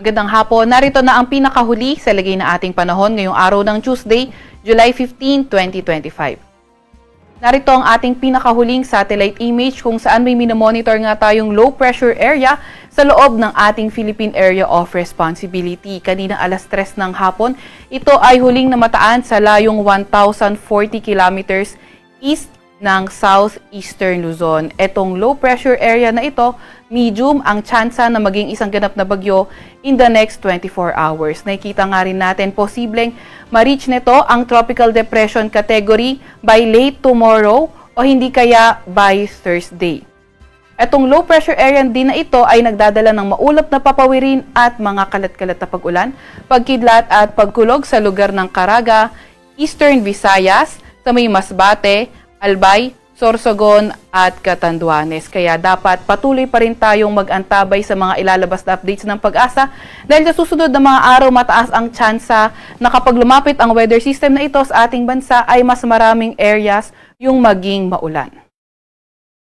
Magandang hapon. Narito na ang pinakahuli sa lagay na ating panahon ngayong araw ng Tuesday, July 15, 2025. Narito ang ating pinakahuling satellite image kung saan may minomonitor nga tayong low pressure area sa loob ng ating Philippine Area of Responsibility. Kanina alas 3 ng hapon, ito ay huling namataan sa layong 1,040 kilometers east ng southeastern Luzon. Etong low pressure area na ito, medium ang tsansa na maging isang ganap na bagyo in the next 24 hours. Nakikita nga rin natin posibleng ma-reach nito ang tropical depression category by late tomorrow o hindi kaya by Thursday. Etong low pressure area din na ito ay nagdadala ng maulap na papawirin at mga kalat-kalat na pag-ulan, pagkidlat at pagkulog sa lugar ng Caraga, Eastern Visayas, sa may Masbate, Albay, Sorsogon at Catanduanes. Kaya dapat patuloy pa rin tayong mag-antabay sa mga ilalabas na updates ng Pag-asa dahil sa susunod na mga araw mataas ang tsansa na kapag lumapit ang weather system na ito sa ating bansa ay mas maraming areas yung maging maulan.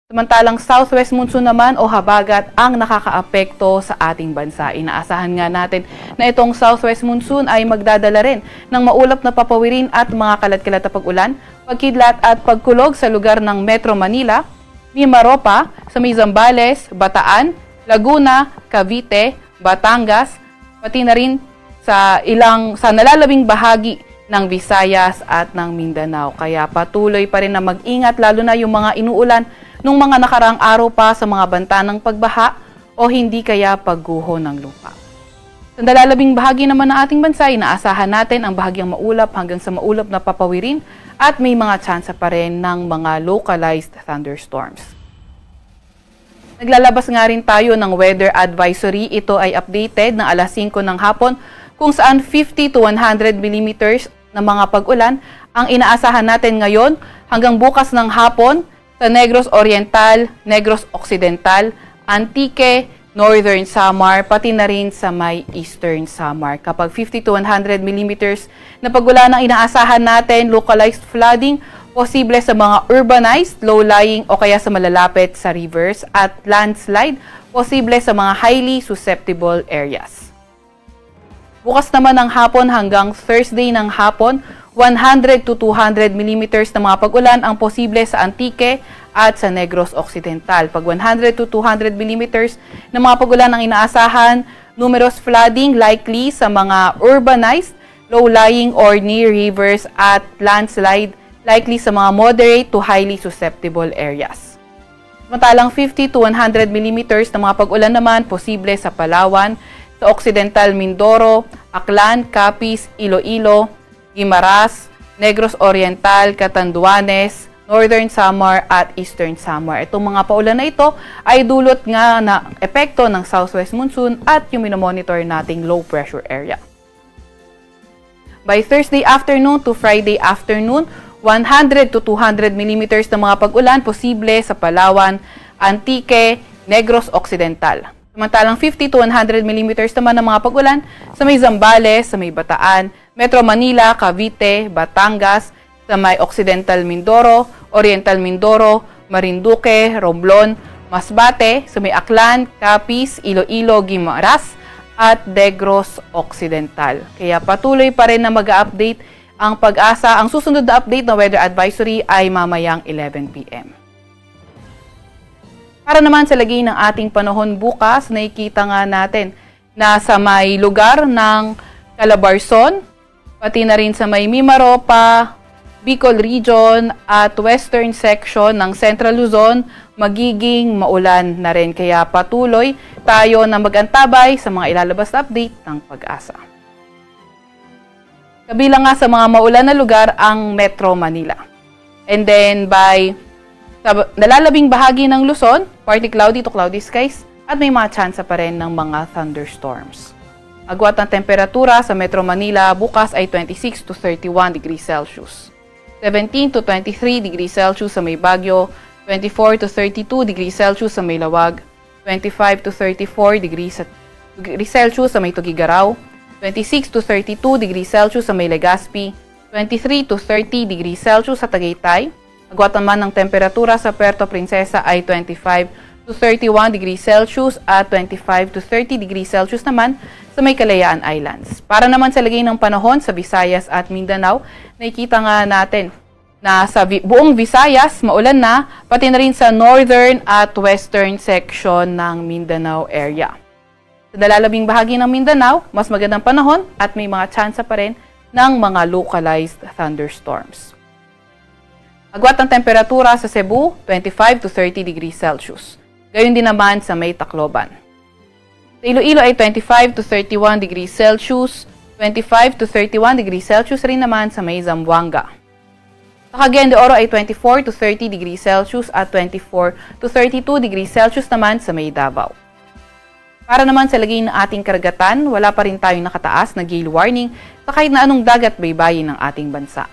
Samantalang southwest monsoon naman o habagat ang nakakaapekto sa ating bansa. Inaasahan nga natin na itong southwest monsoon ay magdadala rin ng maulap na papawirin at mga kalat-kalat na pag-ulan, pagkidlat at pagkulog sa lugar ng Metro Manila, Mimaropa, sa may Zambales, Bataan, Laguna, Cavite, Batangas, pati na rin sa nalalabing bahagi ng Visayas at ng Mindanao. Kaya patuloy pa rin na mag-ingat lalo na yung mga inuulan nung mga nakaraang araw pa sa mga banta ng pagbaha o hindi kaya pagguho ng lupa. Sa nalalabing bahagi naman ng ating bansa, inaasahan natin ang bahagyang maulap hanggang sa maulap na papawirin at may mga tsansa pa rin ng mga localized thunderstorms. Naglalabas nga rin tayo ng weather advisory. Ito ay updated ng alas 5 ng hapon kung saan 50 to 100 millimeters na mga pag-ulan ang inaasahan natin ngayon hanggang bukas ng hapon sa Negros Oriental, Negros Occidental, Antique, Northern Samar, pati na rin sa may Eastern Samar. Kapag 50 to 100 millimeters na pag-ulan ang inaasahan natin, localized flooding, posible sa mga urbanized, low-lying o kaya sa malalapit sa rivers at landslide, posible sa mga highly susceptible areas. Bukas naman ng hapon hanggang Thursday ng hapon, 100 to 200 millimeters na mga pag-ulan ang posible sa Antique at sa Negros Occidental. Pag 100 to 200 millimeters na mga pag-ulan ang inaasahan, numerous flooding likely sa mga urbanized, low-lying or near rivers at landslide likely sa mga moderate to highly susceptible areas. Samantalang 50 to 100 millimeters na mga pag-ulan naman posible sa Palawan, sa Occidental Mindoro, Aklan, Capiz, Iloilo, Guimaras, Negros Oriental, Catanduanes, Northern Samar at Eastern Samar. Itong mga paulan na ito ay dulot nga na epekto ng southwest monsoon at yung minomonitor nating low pressure area. By Thursday afternoon to Friday afternoon, 100 to 200 millimeters na mga pag-ulan posible sa Palawan, Antique, Negros Occidental. Samantalang 50 to 100 millimeters naman ng mga pag-ulan sa may Zambales, sa may Bataan, Metro Manila, Cavite, Batangas, sa may Occidental Mindoro, Oriental Mindoro, Marinduque, Romblon, Masbate, sa may Aklan, Capiz, Iloilo, Guimaras, at Negros Occidental. Kaya patuloy pa rin na mag-update ang Pag-asa. Ang susunod na update na weather advisory ay mamayang 11 p.m. Para naman sa lagay ng ating panahon bukas, nakikita nga natin na sa may lugar ng Calabarzon, pati na rin sa may Mimaropa, Bicol Region at Western Section ng Central Luzon, magiging maulan na rin. Kaya patuloy tayo na mag-antabay sa mga ilalabas na update ng Pag-asa. Kabilang nga sa mga maulan na lugar ang Metro Manila. And then sa nalalabing bahagi ng Luzon, partly cloudy to cloudy skies at may mga tsansa pa rin ng mga thunderstorms. Agwat ng temperatura sa Metro Manila bukas ay 26 to 31 degrees Celsius. 17 to 23 degrees Celsius sa may Baguio, 24 to 32 degrees Celsius sa may Lawag, 25 to 34 degrees Celsius sa may Tugigaraw, 26 to 32 degrees Celsius sa may Legazpi, 23 to 30 degrees Celsius sa Tagaytay. Agwat naman ng temperatura sa Puerto Princesa ay 25 to to 31 degrees Celsius at 25 to 30 degrees Celsius naman sa may Kalayaan Islands. Para naman sa lagay ng panahon sa Visayas at Mindanao, nakikita nga natin na sa buong Visayas, maulan na, pati na rin sa northern at western section ng Mindanao area. Sa dalalabing bahagi ng Mindanao, mas magandang panahon at may mga tsansa pa rin ng mga localized thunderstorms. Agwat ng temperatura sa Cebu, 25 to 30 degrees Celsius. Gayon din naman sa may Tacloban. Sa Iloilo ay 25 to 31 degrees Celsius, 25 to 31 degrees Celsius rin naman sa may Zamboanga. Sa Cagayan de Oro ay 24 to 30 degrees Celsius at 24 to 32 degrees Celsius naman sa may Davao. Para naman sa lagay ng ating karagatan, wala pa rin tayong nakataas na gale warning sa kahit na anong dagat baybayin ng ating bansa.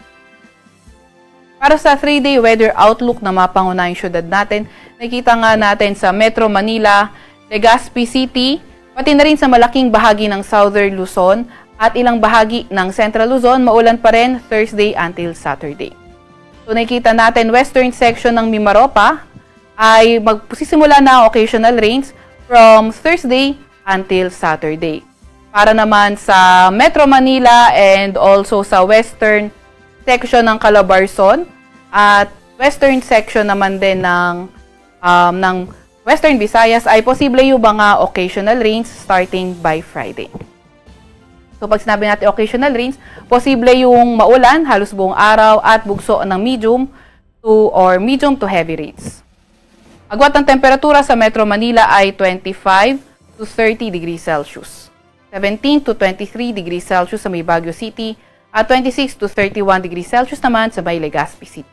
Para sa 3-day weather outlook na mapangunahing syudad natin, nakita nga natin sa Metro Manila, Legazpi City, pati na rin sa malaking bahagi ng Southern Luzon at ilang bahagi ng Central Luzon, maulan pa rin Thursday until Saturday. So nakita natin western section ng Mimaropa ay magsisimula na occasional rains from Thursday until Saturday. Para naman sa Metro Manila and also sa western section ng Calabarzon at western section naman din ng Western Visayas ay posible yung mga occasional rains starting by Friday. So pag sinabi natin occasional rains, posible yung maulan halos buong araw at bugso ng medium to heavy rains. Agwat ng temperatura sa Metro Manila ay 25 to 30 degrees Celsius, 17 to 23 degrees Celsius sa may Baguio City, at 26 to 31 degrees Celsius naman sa may Legazpi City.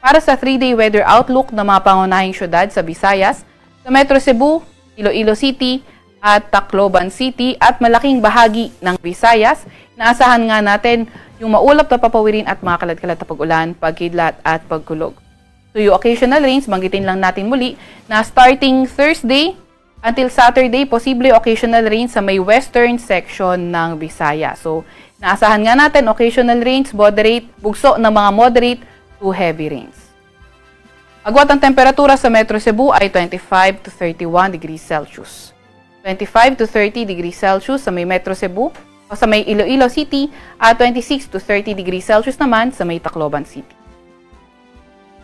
Para sa 3-day weather outlook na mga pangunahing syudad sa Visayas, sa Metro Cebu, Iloilo City, at Tacloban City at malaking bahagi ng Visayas, naasahan nga natin yung maulap na papawirin at mga kalat-kalat na pag-ulan, pagkidlat at pagkulog. So yung occasional rains, banggitin lang natin muli na starting Thursday until Saturday, posible occasional rains sa may western section ng Visayas. So naasahan nga natin occasional rains, moderate, bugso ng mga moderate to heavy rains. Agwat ang temperatura sa Metro Cebu ay 25 to 31 degrees Celsius. 25 to 30 degrees Celsius sa may Metro Cebu o sa may Iloilo City at 26 to 30 degrees Celsius naman sa may Tacloban City.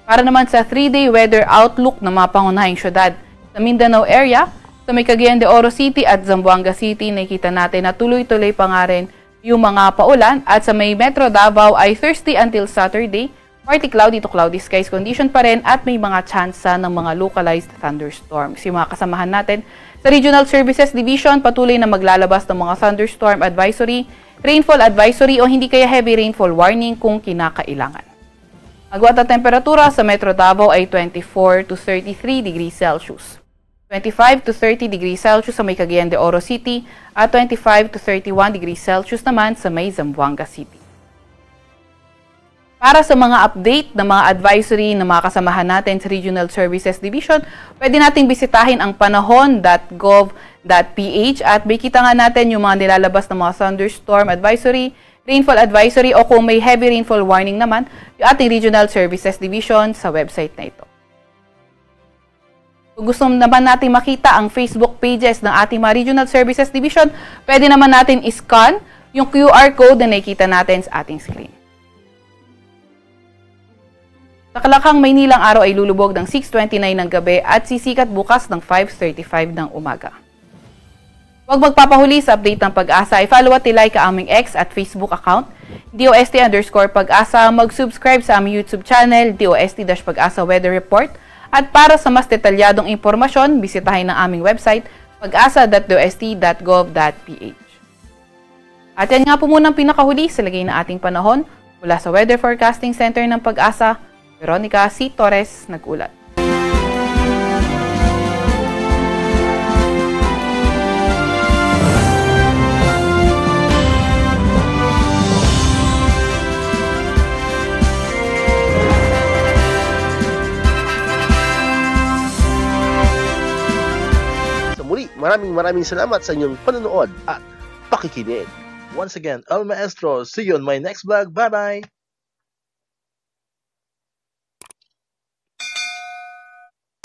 Para naman sa 3-day weather outlook ng mga pangunahing syudad sa Mindanao area, sa may Cagayan de Oro City at Zamboanga City, nakikita natin na tuloy-tuloy pa nga rin yung mga paulan at sa may Metro Davao ay Thursday until Saturday, partly cloudy to cloudy skies condition pa rin at may mga tsansa ng mga localized thunderstorms. Yung mga kasamahan natin sa Regional Services Division, patuloy na maglalabas ng mga thunderstorm advisory, rainfall advisory o hindi kaya heavy rainfall warning kung kinakailangan. Agwat ang temperatura sa Metro Davao ay 24 to 33 degrees Celsius. 25 to 30 degrees Celsius sa may Cagayan de Oro City at 25 to 31 degrees Celsius naman sa may Zamboanga City. Para sa mga update na mga advisory na mga kasamahan natin sa Regional Services Division, pwede nating bisitahin ang panahon.gov.ph at makikita nga natin yung mga nilalabas na mga thunderstorm advisory, rainfall advisory o kung may heavy rainfall warning naman, yung ating Regional Services Division sa website na ito. Kung gusto naman natin makita ang Facebook pages ng ating mga Regional Services Division, pwede naman natin i-scan yung QR code na nakikita natin sa ating screen. Sa Kalakhang, Maynilang araw ay lulubog ng 6:29 ng gabi at sisikat bukas ng 5:35 ng umaga. Huwag magpapahuli sa update ng Pag-asa, i-follow at i-like ang aming X at Facebook account, DOST_Pag-asa, mag-subscribe sa aming YouTube channel, DOST-Pag-asa Weather Report, at para sa mas detalyadong impormasyon, bisitahin ang aming website, pag-asa.dost.gov.ph. At yan nga po muna ang pinakahuli sa lagay na ating panahon. Mula sa Weather Forecasting Center ng Pag-asa, Veronica C. Torres, nag-ulat. Maraming salamat sa inyong panonood at pakikinig. Once again, El Maestro. See you on my next vlog. Bye-bye!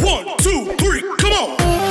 1, 2, 3 Come on.